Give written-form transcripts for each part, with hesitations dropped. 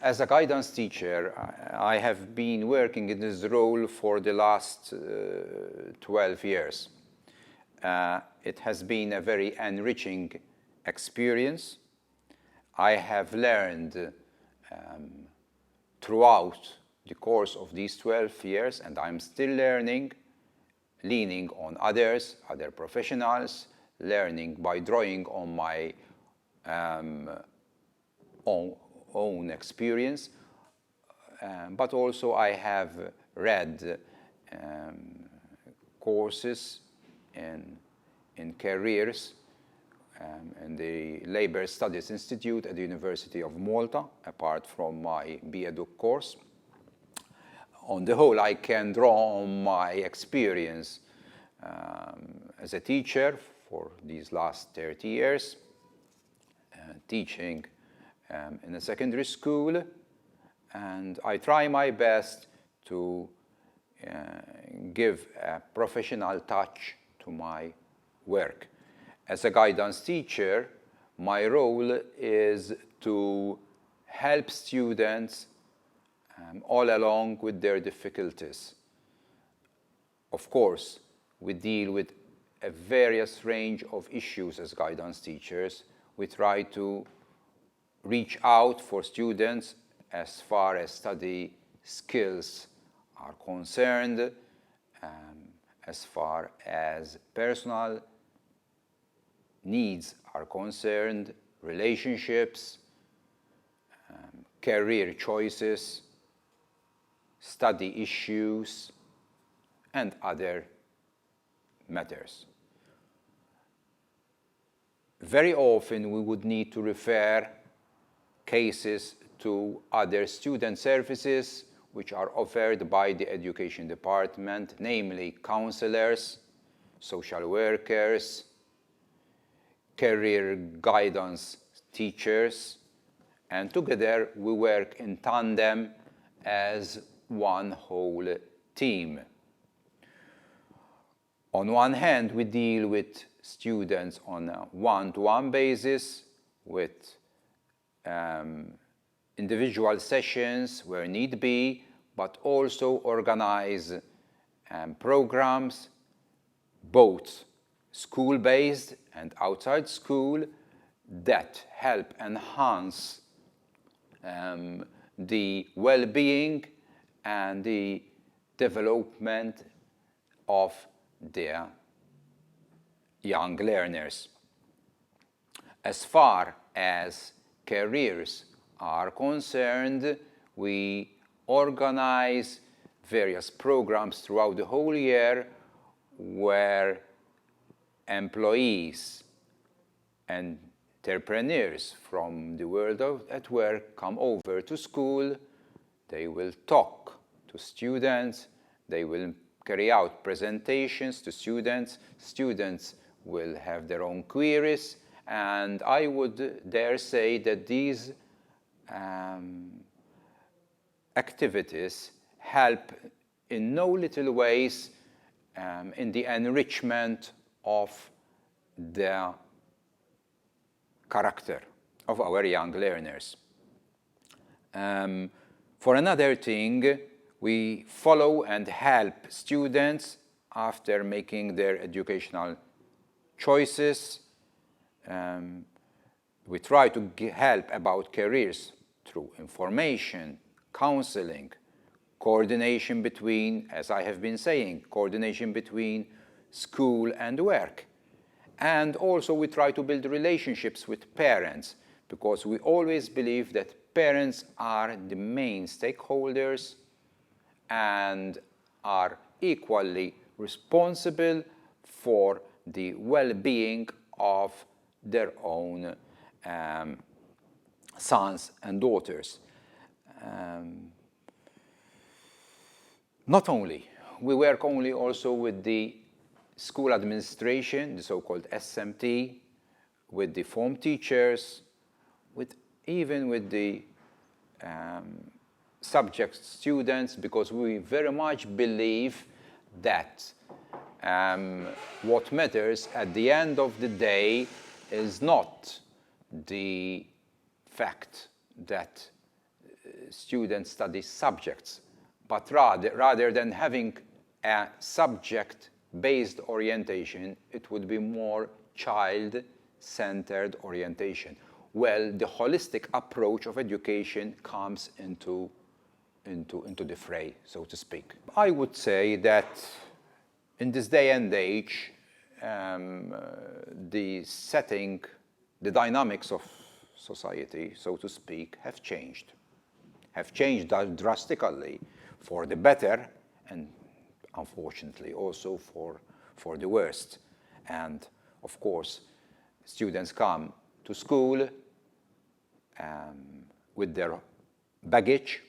As a guidance teacher, I have been working in this role for the last 12 years. It has been a very enriching experience. I have learned throughout the course of these 12 years, and I'm still learning, leaning on others, other professionals, learning by drawing on my own experience, but also I have read courses in careers in the Labor Studies Institute at the University of Malta, apart from my B.Edu course. On the whole, I can draw on my experience as a teacher for these last 30 years, teaching in a secondary school, and I try my best to give a professional touch to my work. As a guidance teacher, my role is to help students all along with their difficulties. Of course, we deal with a various range of issues as guidance teachers. We try to reach out for students as far as study skills are concerned, as far as personal needs are concerned, relationships, career choices, study issues, and other matters. Very often we would need to refer cases to other student services which are offered by the education department, namely counselors, social workers, career guidance teachers, and together we work in tandem as one whole team. On one hand, we deal with students on a one-to-one basis with individual sessions where need be, but also organize programs, both school-based and outside school, that help enhance the well-being and the development of their young learners. As far as careers are concerned, we organize various programs throughout the whole year where employees and entrepreneurs from the world at work come over to school. They will talk to students, they will carry out presentations to students, students will have their own queries, and I would dare say that these activities help in no little ways in the enrichment of the character of our young learners. For another thing, we follow and help students after making their educational choices. We try to help about careers through information, counseling, coordination between, as I have been saying, coordination between school and work. And also we try to build relationships with parents, because we always believe that parents are the main stakeholders and are equally responsible for the well-being of their own sons and daughters. Not only, we work also with the school administration, the so-called SMT, with the form teachers, even with the subject students, because we very much believe that what matters at the end of the day is not the fact that students study subjects, but rather than having a subject-based orientation, it would be more child-centered orientation. Well, the holistic approach of education comes into the fray, so to speak. I would say that in this day and age, the setting, the dynamics of society, so to speak, have changed drastically for the better, and unfortunately also for the worst. And of course, students come to school with their baggage.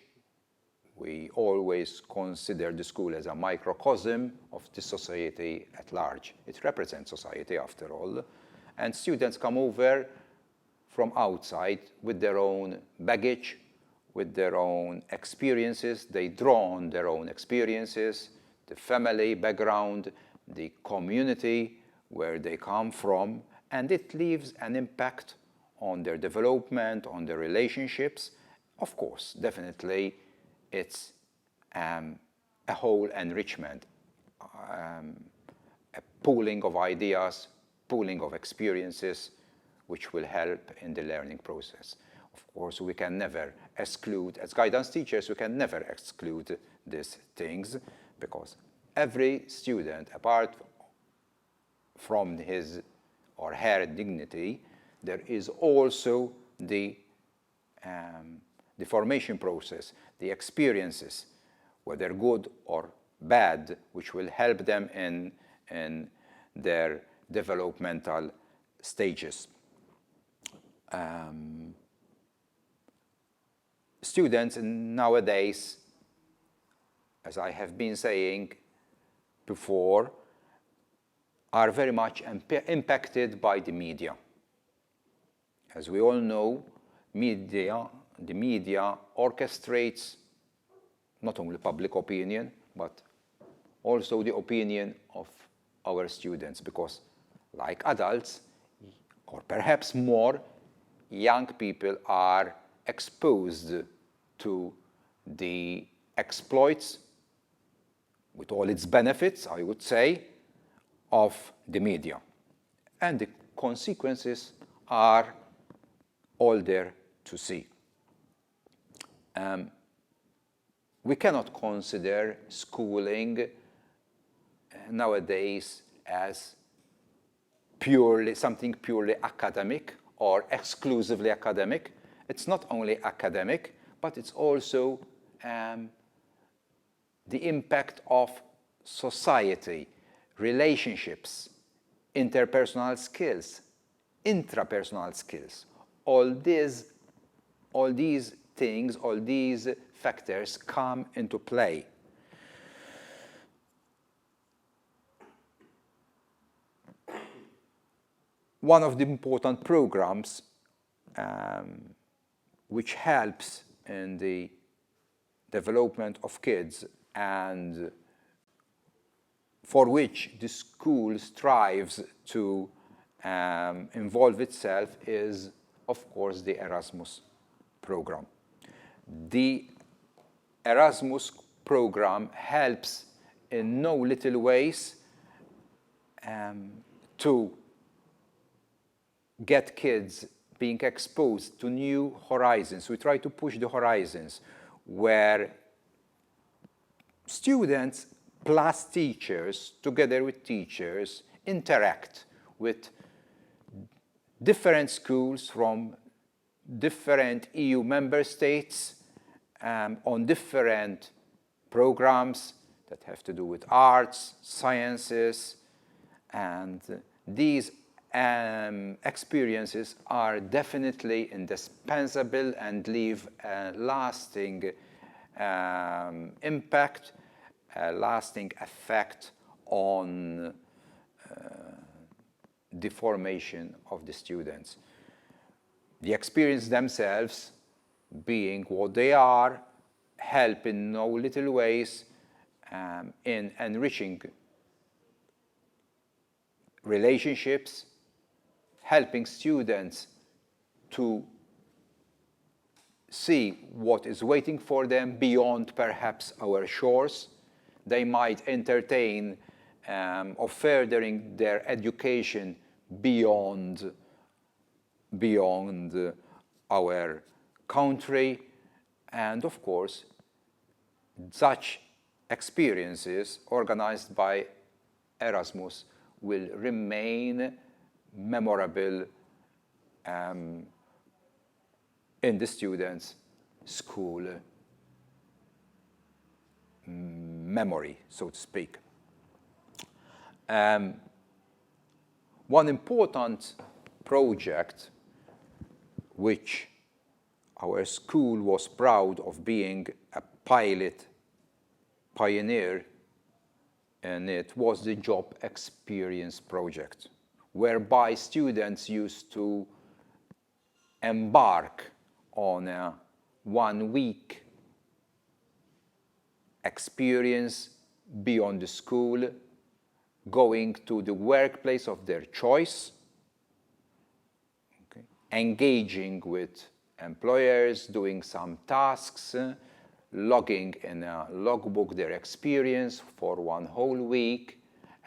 We always consider the school as a microcosm of the society at large. It represents society after all. And students come over from outside with their own baggage, with their own experiences. They draw on their own experiences, the family background, the community where they come from, and it leaves an impact on their development, on their relationships. Of course, definitely, it's a whole enrichment, a pooling of ideas, pooling of experiences, which will help in the learning process. Of course, we can never exclude, as guidance teachers, we can never exclude these things, because every student, apart from his or her dignity, there is also the formation process, the experiences, whether good or bad, which will help them in their developmental stages. Students nowadays, as I have been saying before, are very much impacted by the media. As we all know, the media orchestrates not only public opinion, but also the opinion of our students, because like adults, or perhaps more, young people are exposed to the exploits, with all its benefits, I would say, of the media. And the consequences are all there to see. We cannot consider schooling nowadays as something purely academic or exclusively academic. It's not only academic, but it's also the impact of society, relationships, interpersonal skills, intrapersonal skills. All these things, all these factors come into play. One of the important programs which helps in the development of kids and for which the school strives to involve itself is, of course, the Erasmus program. The Erasmus program helps in no little ways to get kids being exposed to new horizons. We try to push the horizons where students plus teachers, together with teachers, interact with different schools from different EU member states on different programs that have to do with arts, sciences, and these experiences are definitely indispensable and leave a lasting impact, a lasting effect on the formation of the students. The experience themselves, being what they are, help in no little ways in enriching relationships, helping students to see what is waiting for them beyond perhaps our shores. They might entertain of furthering their education beyond our country. And of course, such experiences organized by Erasmus will remain memorable in the students' school memory, so to speak. One important project which our school was proud of being a pioneer in it was the job experience project, whereby students used to embark on a 1-week experience beyond the school, going to the workplace of their choice, okay, engaging with employers, doing some tasks, logging in a logbook their experience for 1 whole week,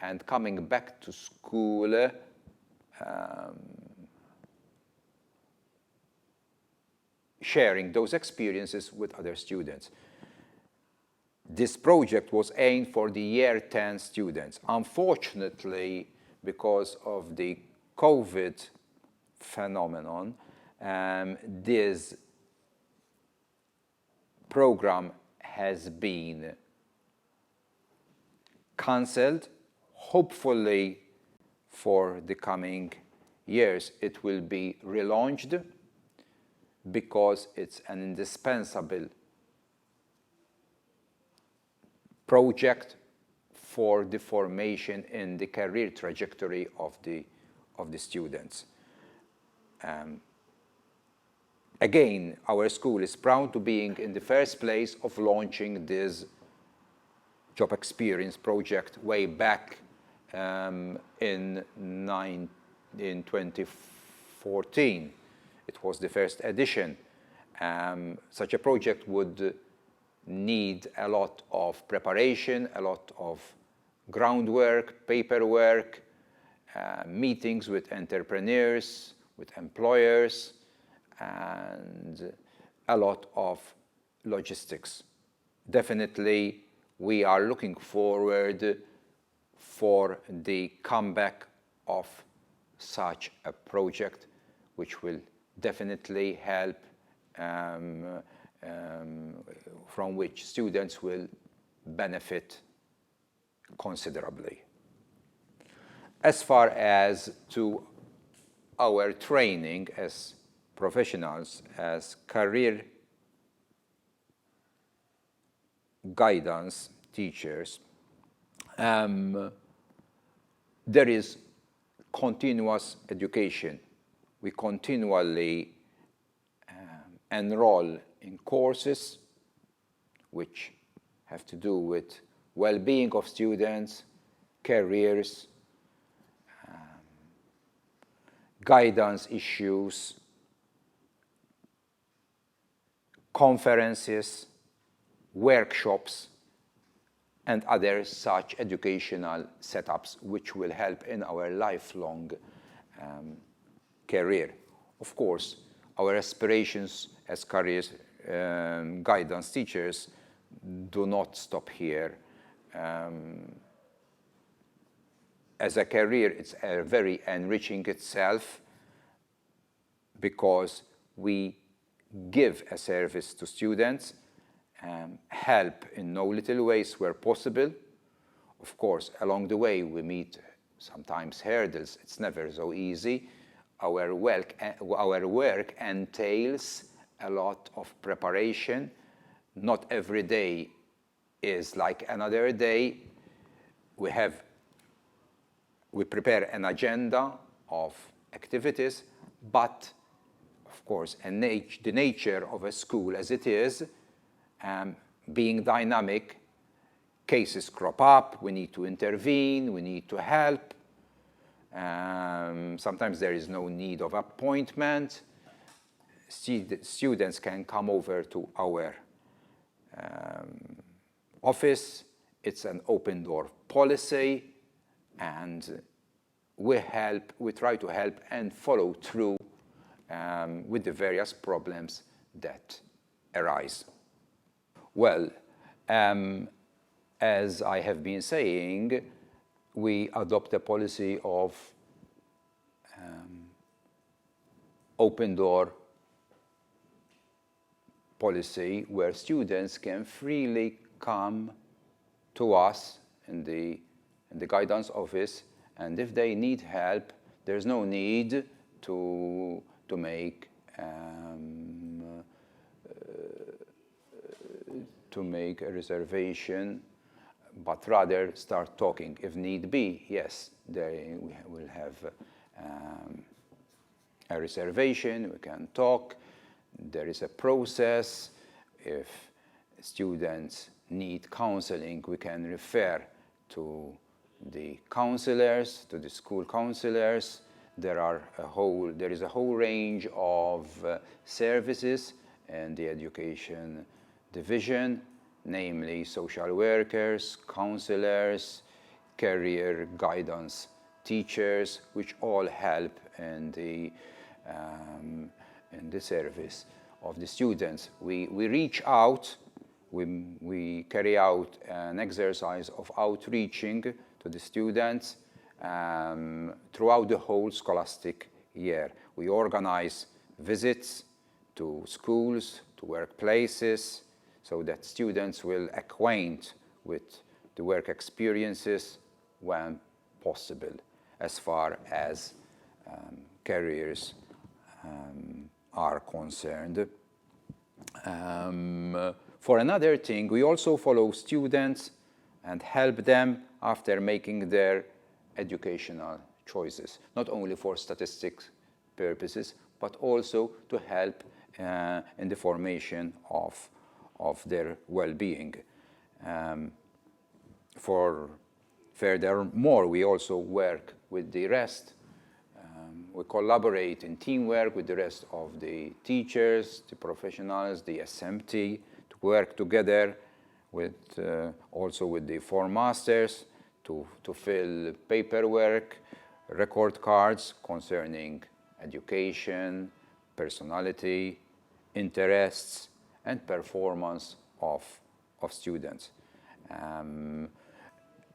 and coming back to school sharing those experiences with other students. This project was aimed for the year 10 students. Unfortunately, because of the COVID phenomenon, this program has been cancelled. Hopefully, for the coming years, it will be relaunched because it's an indispensable project for the formation in the career trajectory of the students. Again, our school is proud to being in the first place of launching this job experience project way back in 2014. It was the first edition. Such a project would need a lot of preparation, a lot of groundwork, paperwork, meetings with entrepreneurs, with employers, and a lot of logistics. Definitely, we are looking forward for the comeback of such a project, which will definitely help, from which students will benefit considerably. As far as to our training as professionals, as career guidance teachers, there is continuous education. We continually enroll in courses which have to do with well-being of students, careers, guidance issues, conferences, workshops, and other such educational setups which will help in our lifelong career. Of course, our aspirations as career guidance teachers do not stop here. As a career, it's very enriching itself because we give a service to students, help in no little ways where possible. Of course, along the way, we meet sometimes hurdles. It's never so easy. Our work entails a lot of preparation. Not every day is like another day. We prepare an agenda of activities, but of course, the nature of a school as it is, being dynamic, cases crop up, we need to intervene, we need to help. Sometimes there is no need of appointment. students can come over to our office. It's an open door policy, and we try to help and follow through with the various problems that arise. Well, as I have been saying, we adopt a policy of open door policy where students can freely come to us in the guidance office, and if they need help, there's no need to make a reservation, but rather start talking. If need be, yes, we will have a reservation, we can talk. There is a process. If students need counseling, we can refer to the counselors, to the school counselors. There is a whole range of services in the education division, namely social workers, counselors, career guidance teachers, which all help in the service of the students. We reach out, we carry out an exercise of outreaching to the students throughout the whole scholastic year. We organize visits to schools, to workplaces, so that students will acquaint with the work experiences when possible, as far as careers are concerned. For another thing, we also follow students and help them after making their educational choices, not only for statistics purposes, but also to help in the formation of their well-being. Furthermore, we also work with the rest. We collaborate in teamwork with the rest of the teachers, the professionals, the SMT, to work together also with the form masters to fill paperwork, record cards concerning education, personality, interests, and performance of students.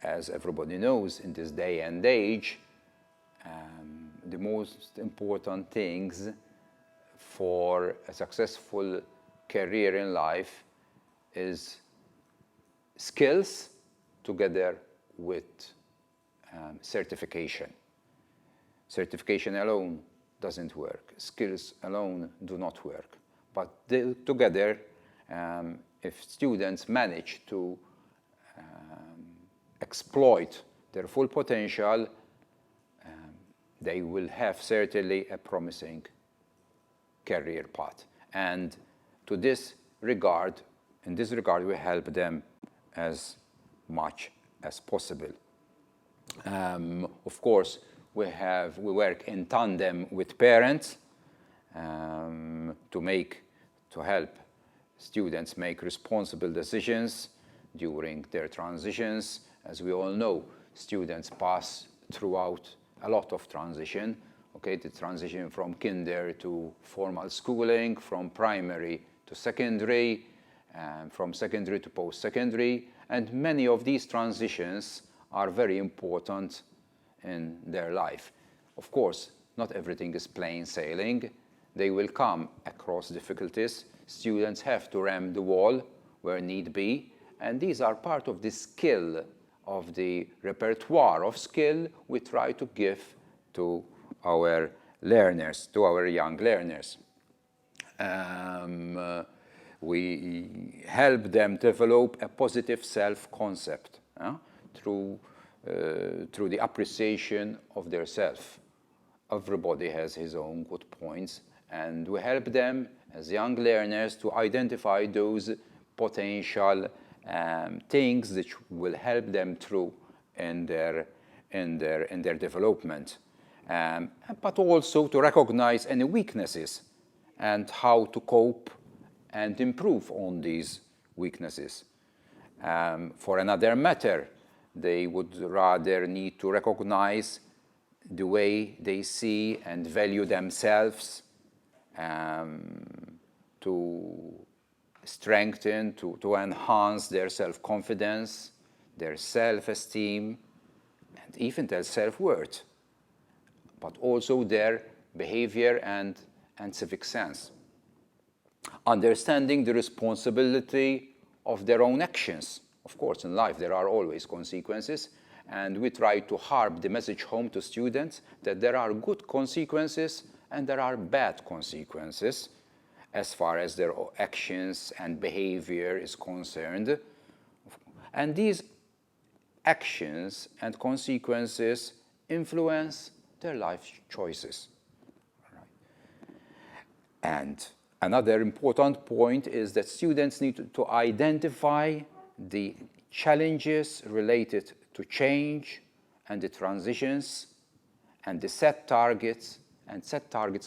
As everybody knows, in this day and age, the most important things for a successful career in life is skills together with certification. Certification alone doesn't work. Skills alone do not work. But together, if students manage to exploit their full potential, they will have certainly a promising career path. And in this regard, we help them as much as possible. Of course, we work in tandem with parents to help students make responsible decisions during their transitions. As we all know, students pass throughout a lot of transition. Okay, the transition from kinder to formal schooling, from primary to secondary, from secondary to post-secondary, and many of these transitions are very important in their life. Of course, not everything is plain sailing. They will come across difficulties. Students have to ram the wall where need be, and these are part of the skill, of the repertoire of skill we try to give to our learners, to our young learners. We help them develop a positive self-concept through the appreciation of their self. Everybody has his own good points, and we help them as young learners to identify those potential things that will help them through in their development, but also to recognize any weaknesses and how to cope and improve on these weaknesses. For another matter, they would rather need to recognize the way they see and value themselves, to strengthen, to enhance their self-confidence, their self-esteem, and even their self-worth, but also their behavior and civic sense. Understanding the responsibility of their own actions. Of course, in life there are always consequences, and we try to harp the message home to students that there are good consequences and there are bad consequences as far as their actions and behavior is concerned. And these actions and consequences influence their life choices. And another important point is that students need to identify the challenges related to change and the transitions, and the set targets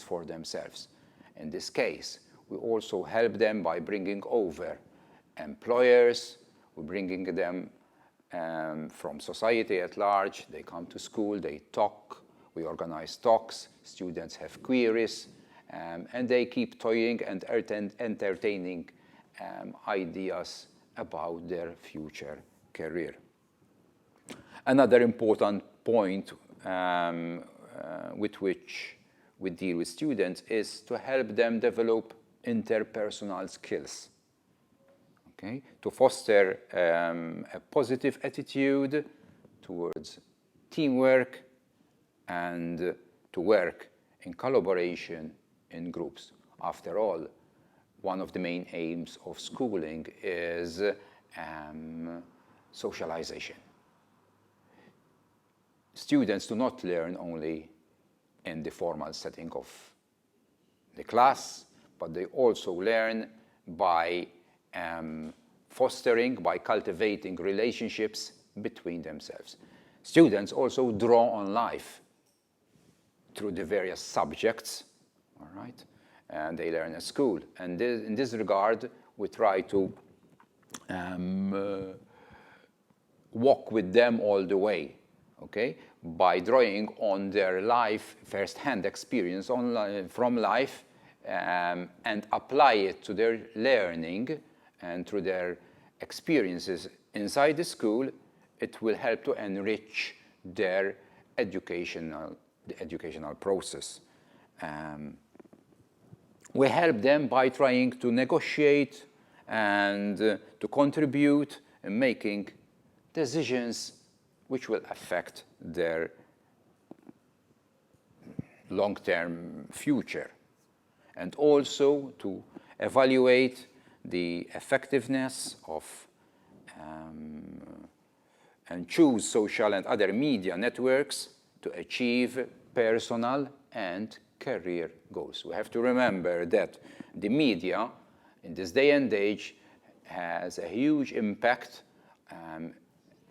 for themselves. In this case, we also help them by bringing over employers, we're bringing them from society at large. They come to school, they talk, we organize talks, students have queries, and they keep toying and entertaining ideas about their future career. Another important point with which we deal with students is to help them develop interpersonal skills, okay? To foster a positive attitude towards teamwork and to work in collaboration in groups. After all, one of the main aims of schooling is socialization. Students do not learn only in the formal setting of the class, but they also learn by fostering, by cultivating relationships between themselves. Students also draw on life through the various subjects, all right? And they learn at school. And in this regard, we try to walk with them all the way, okay? By drawing on their life, first-hand experience from life, and apply it to their learning and through their experiences inside the school. It will help to enrich their educational process. We help them by trying to negotiate and to contribute in making decisions which will affect their long-term future, and also to evaluate the effectiveness of and choose social and other media networks to achieve personal and career goals. We have to remember that the media in this day and age has a huge impact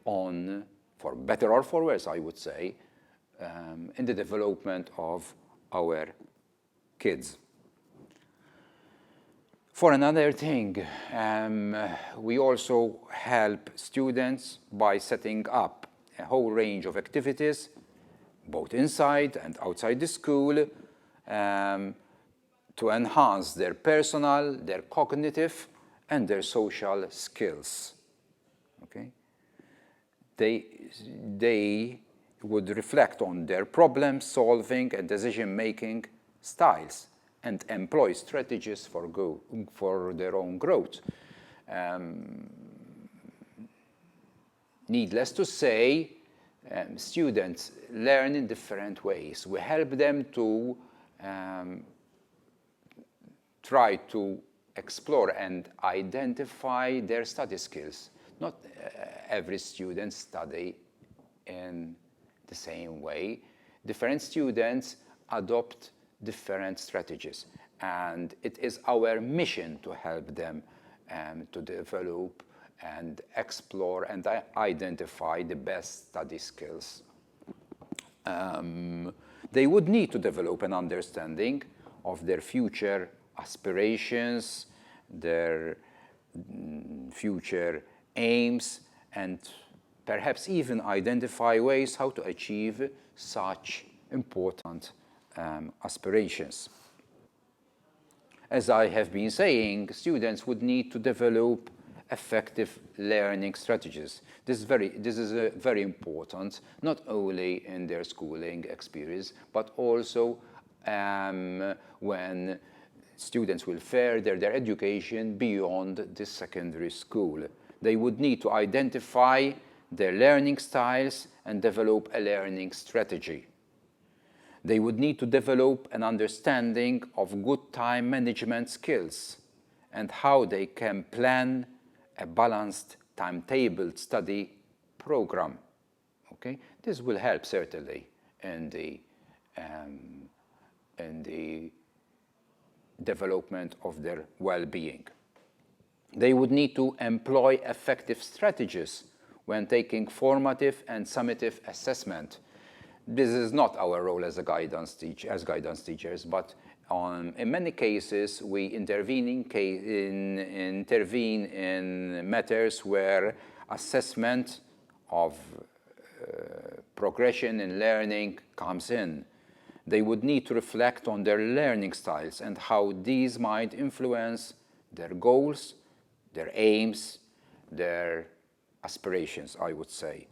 on, for better or for worse, I would say, in the development of our kids. For another thing, we also help students by setting up a whole range of activities, both inside and outside the school, to enhance their personal, their cognitive, and their social skills. Okay? They would reflect on their problem-solving and decision-making styles and employ strategies for their own growth. Needless to say, students learn in different ways. We help them to try to explore and identify their study skills. Not every student study in the same way. Different students adopt different strategies, and it is our mission to help them to develop and explore and identify the best study skills. They would need to develop an understanding of their future aspirations, their future aims, and perhaps even identify ways how to achieve such important aspirations. As I have been saying, students would need to develop effective learning strategies. This is very important, not only in their schooling experience, but also when students will further their education beyond the secondary school. They would need to identify their learning styles and develop a learning strategy. They would need to develop an understanding of good time management skills and how they can plan a balanced timetabled study program. Okay? This will help certainly in the development of their well-being. They would need to employ effective strategies when taking formative and summative assessment. This is not our role as guidance teachers, but in many cases we intervene in matters where assessment of progression in learning comes in. They would need to reflect on their learning styles and how these might influence their goals, their aims, their aspirations, I would say.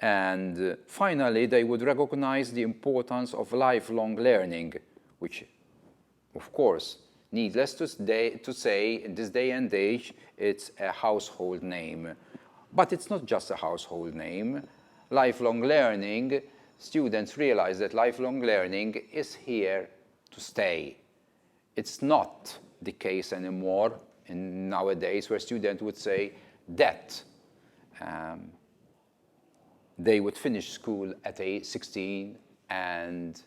And finally, they would recognize the importance of lifelong learning, which, of course, needless to say, in this day and age, it's a household name. But it's not just a household name. Lifelong learning, students realize that lifelong learning is here to stay. It's not the case anymore nowadays where students would say that they would finish school at 16 and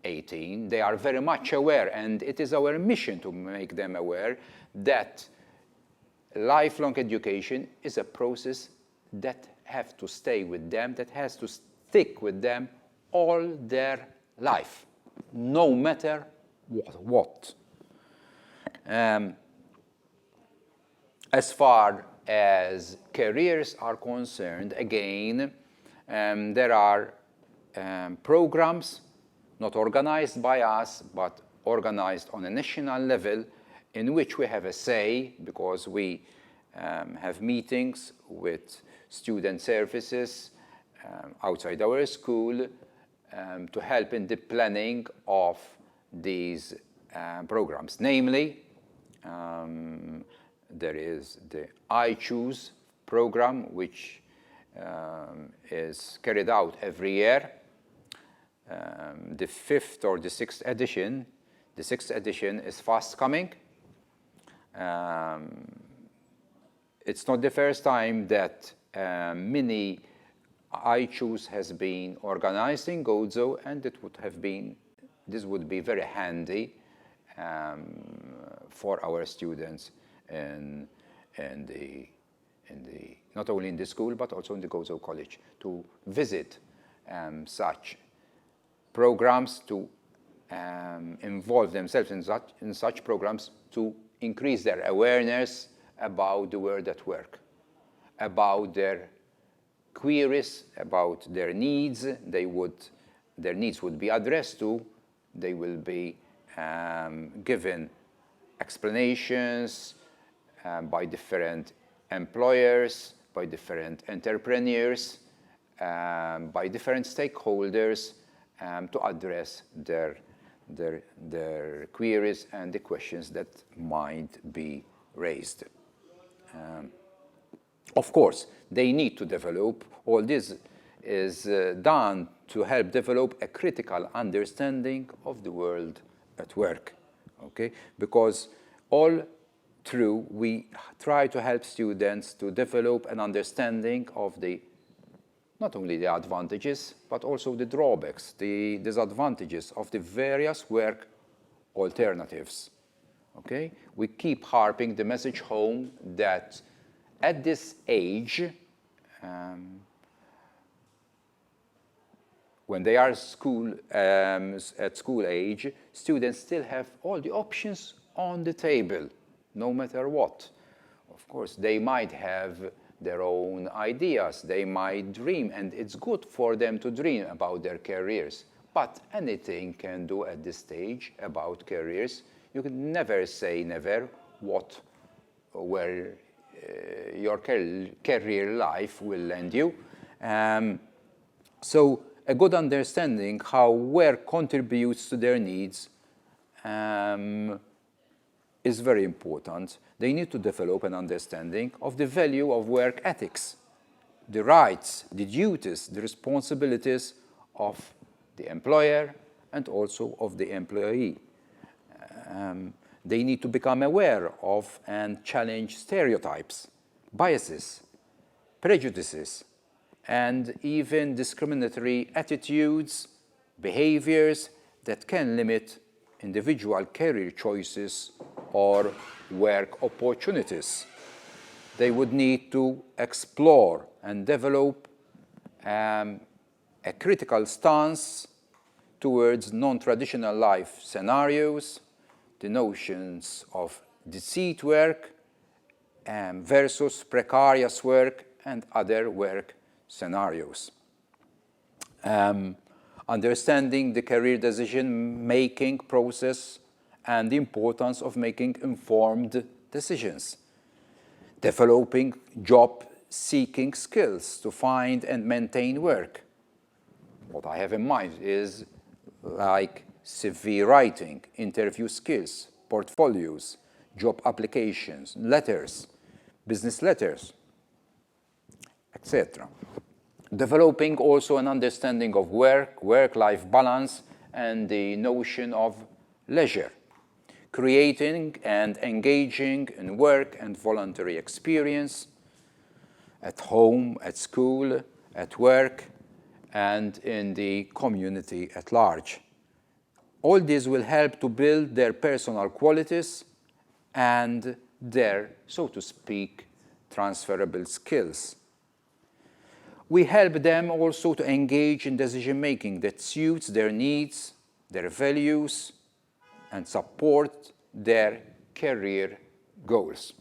18. They are very much aware, and it is our mission to make them aware that lifelong education is a process that has to stay with them, that has to stick with them all their life, no matter what. As far as careers are concerned, again, there are programs not organized by us, but organized on a national level in which we have a say because we have meetings with student services outside our school to help in the planning of these programs. Namely, there is the I Choose program, which is carried out every year. The 5th or the 6th edition, the 6th edition is fast coming. It's not the first time that mini I Choose has been organized in Gozo, and this would be very handy for our students not only in the school but also in the Gozo College to visit such programs, to involve themselves in such programs to increase their awareness about the world at work, about their queries, about their needs. Their needs would be addressed to. They will be given explanations by different employers, by different entrepreneurs, by different stakeholders to address their queries and the questions that might be raised. Of course, they need to develop, all this is done to help develop a critical understanding of the world at work, okay? Because all through, we try to help students to develop an understanding of not only the advantages, but also the drawbacks, the disadvantages of the various work alternatives. Okay? We keep harping the message home that at this age, when they are at school age, students still have all the options on the table, no matter what. Of course, they might have their own ideas, they might dream, and it's good for them to dream about their careers. But anything can do at this stage about careers. You can never say never where your career life will land you. So a good understanding how work contributes to their needs is very important. They need to develop an understanding of the value of work ethics, the rights, the duties, the responsibilities of the employer and also of the employee. They need to become aware of and challenge stereotypes, biases, prejudices, and even discriminatory attitudes, behaviors that can limit individual career choices or work opportunities. They would need to explore and develop a critical stance towards non-traditional life scenarios, the notions of deceit work versus precarious work and other work scenarios. Understanding the career decision-making process and the importance of making informed decisions. Developing job-seeking skills to find and maintain work. What I have in mind is like CV writing, interview skills, portfolios, job applications, letters, business letters, etc. Developing also an understanding of work, work-life balance, and the notion of leisure. Creating and engaging in work and voluntary experience at home, at school, at work, and in the community at large. All this will help to build their personal qualities and their, so to speak, transferable skills. We help them also to engage in decision-making that suits their needs, their values, and support their career goals.